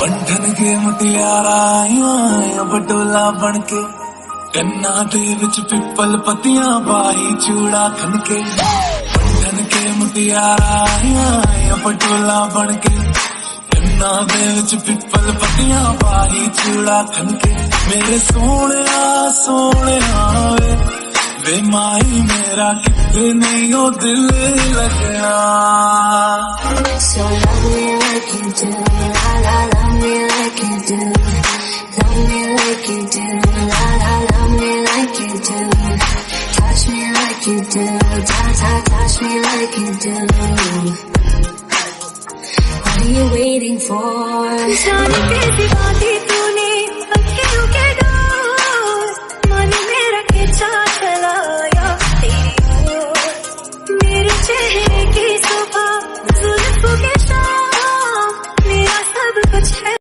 बंधन के मुटियारा आया बटोला बनके कन्ना दे विच पिपल पतियां बाही चूड़ा खनके बंधन के मुटियारा आया बटोला बनके कन्ना दे विच पिपल पतियां बाही चूड़ा खनके मेरे सोने वे माही मेरा कितने नहीं हो दिल लगना So love me like you do, la la, love me like you do. Love me like you do, la la, love me like you do. Touch me like you do, touch me like you do. What are you waiting for?